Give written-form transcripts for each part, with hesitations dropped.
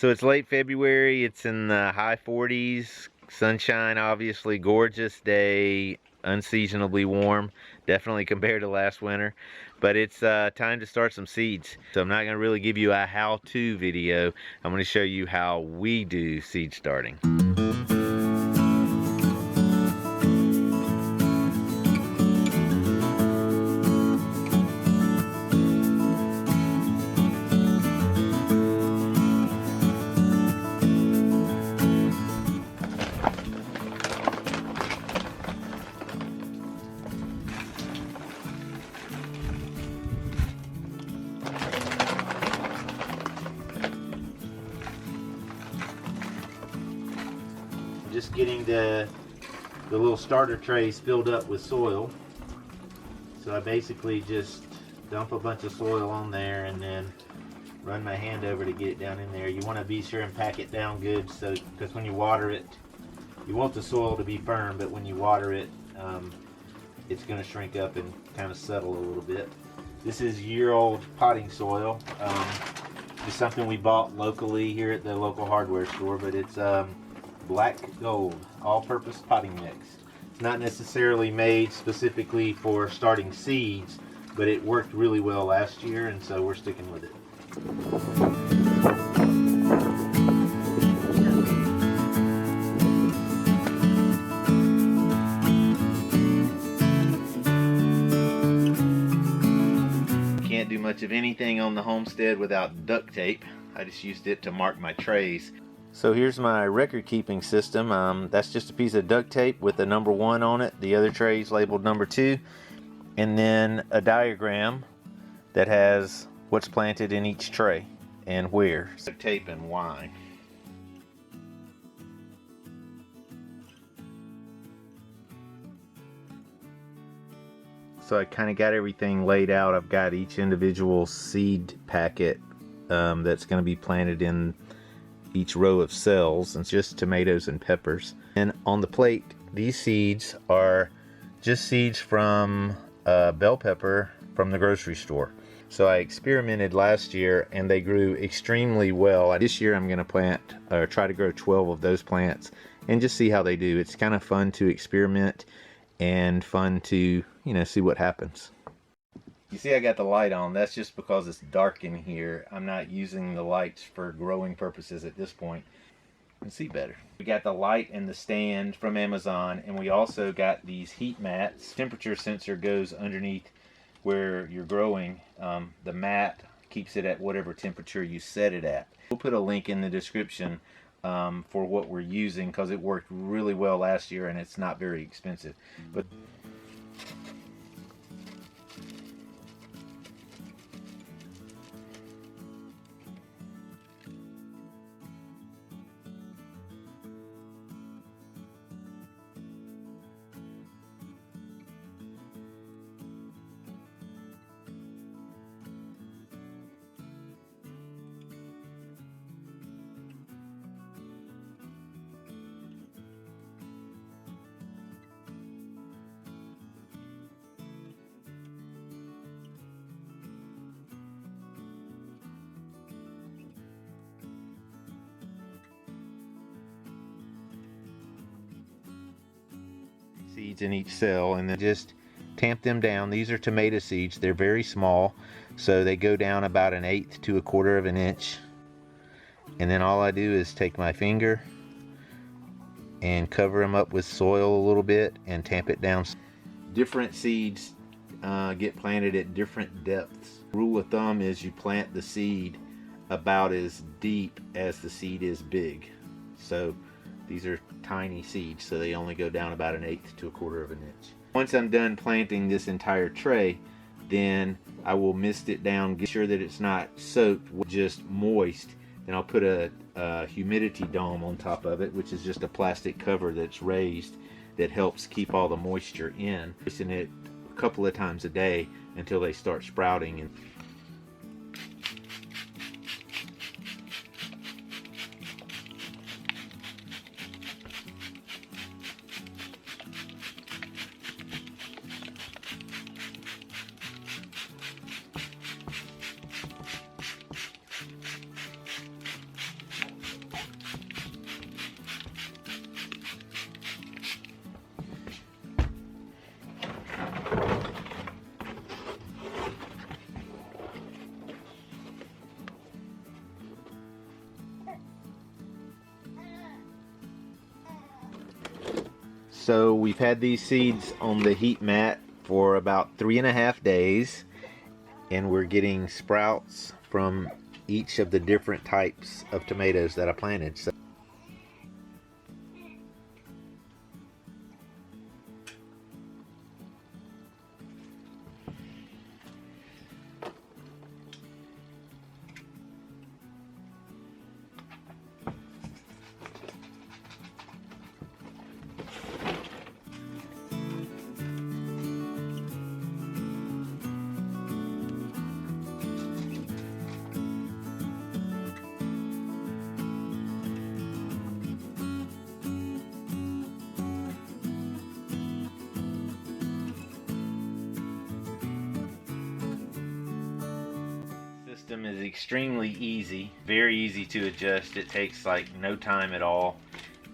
So it's late February, it's in the high 40s, sunshine obviously, gorgeous day, unseasonably warm, definitely compared to last winter. But it's time to start some seeds. So I'm not going to really give you a how-to video, I'm going to show you how we do seed starting. Just getting the little starter trays filled up with soil. So I basically just dump a bunch of soil on there and then run my hand over to get it down in there. You want to be sure and pack it down good, so because when you water it, you want the soil to be firm, but when you water it, it's going to shrink up and kind of settle a little bit. This is year-old potting soil. It's something we bought locally here at the local hardware store, but it's black gold, all-purpose potting mix. It's not necessarily made specifically for starting seeds, but it worked really well last year, and so we're sticking with it. Can't do much of anything on the homestead without duct tape. I just used it to mark my trays. So here's my record keeping system. That's just a piece of duct tape with the number 1 on it. The other tray's labeled number 2. And then a diagram that has what's planted in each tray and where. So tape and why. So I kind of got everything laid out. I've got each individual seed packet that's going to be planted in each row of cells, and just tomatoes and peppers. And on the plate, these seeds are just seeds from bell pepper from the grocery store. So I experimented last year and they grew extremely well. This year I'm going to plant or try to grow 12 of those plants and just see how they do. It's kind of fun to experiment and fun to, see what happens. You see I got the light on. That's just because it's dark in here. I'm not using the lights for growing purposes at this point. You can see better. We got the light and the stand from Amazon, and we also got these heat mats. Temperature sensor goes underneath where you're growing. The mat keeps it at whatever temperature you set it at. We'll put a link in the description for what we're using, because it worked really well last year and it's not very expensive. But seeds in each cell, and then just tamp them down. These are tomato seeds. They're very small, so they go down about 1/8 to 1/4 of an inch. And then all I do is take my finger and cover them up with soil a little bit and tamp it down. Different seeds get planted at different depths. Rule of thumb is you plant the seed about as deep as the seed is big. So these are tiny seeds, so they only go down about 1/8 to 1/4 of an inch. Once I'm done planting this entire tray, then I will mist it down, get sure that it's not soaked, just moist. Then I'll put a humidity dome on top of it, which is just a plastic cover that's raised that helps keep all the moisture in. Moisten it a couple of times a day until they start sprouting. And So we've had these seeds on the heat mat for about 3.5 days, and we're getting sprouts from each of the different types of tomatoes that I planted. So system is extremely easy, very easy to adjust. It takes like no time at all,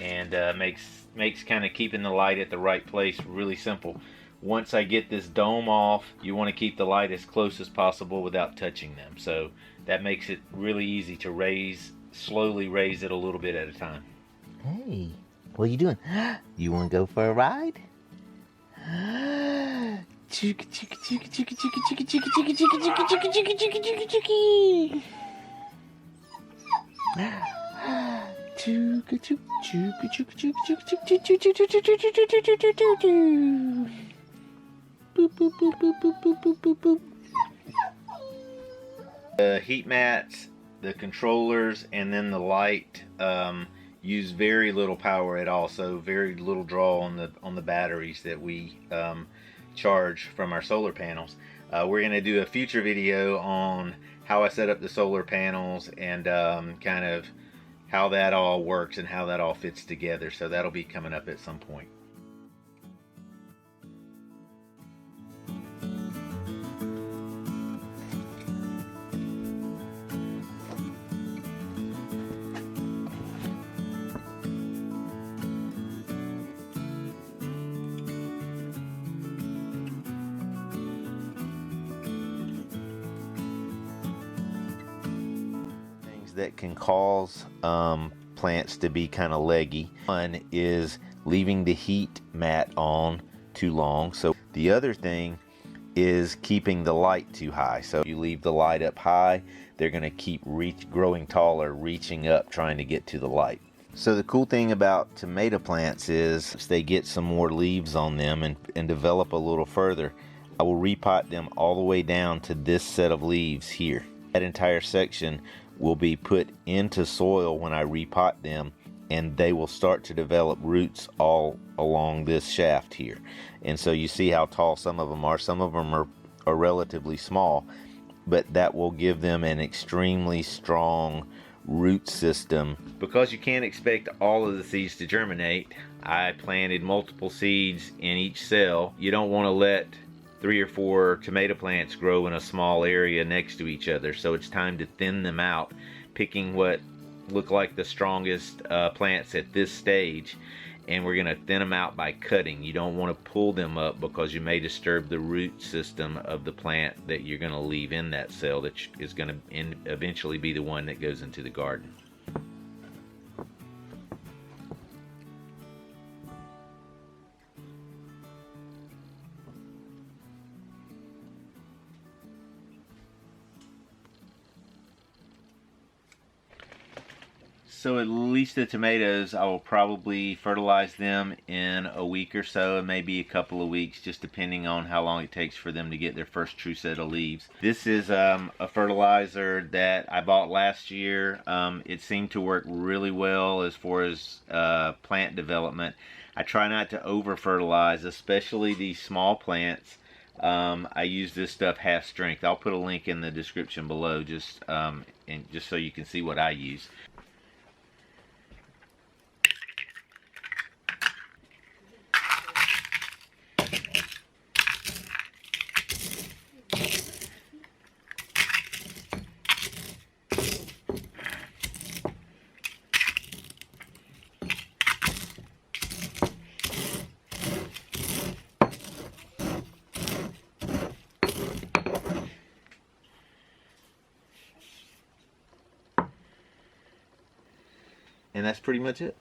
and makes kind of keeping the light at the right place really simple. Once I get this dome off, you want to keep the light as close as possible without touching them. So that makes it really easy to slowly raise it a little bit at a time. Hey, what are you doing? You want to go for a ride? Chooka chooka chooka chooka chooka chooka chooka chooka chooka chooka chooka chooka chooka chooka chooka chooka chooka chooka chooka chooka. Boop boop boop boop boop boop boop boop. The heat mats, the controllers, and then the light use very little power at all, so very little draw on the batteries that we charge from our solar panels. We're going to do a future video on how I set up the solar panels and kind of how that all works and how that all fits together, so that'll be coming up at some point. That can cause plants to be kind of leggy. One is leaving the heat mat on too long. So the other thing is keeping the light too high. So if you leave the light up high, they're going to keep growing taller, reaching up, trying to get to the light. So the cool thing about tomato plants is if they get some more leaves on them and develop a little further, I will repot them all the way down to this set of leaves here. That entire section will be put into soil when I repot them, and they will start to develop roots all along this shaft here. And so you see how tall some of them are. Some of them are relatively small, but that will give them an extremely strong root system. Because you can't expect all of the seeds to germinate, I planted multiple seeds in each cell. You don't want to let 3 or 4 tomato plants grow in a small area next to each other, so it's time to thin them out, picking what look like the strongest plants at this stage, and we're going to thin them out by cutting. You don't want to pull them up because you may disturb the root system of the plant that you're going to leave in that cell that is going to eventually be the one that goes into the garden. So at least the tomatoes, I will probably fertilize them in a week or so, and maybe a couple of weeks, just depending on how long it takes for them to get their first true set of leaves. This is a fertilizer that I bought last year. It seemed to work really well as far as plant development. I try not to over fertilize, especially these small plants. I use this stuff half strength. I'll put a link in the description below just so you can see what I use. And that's pretty much it.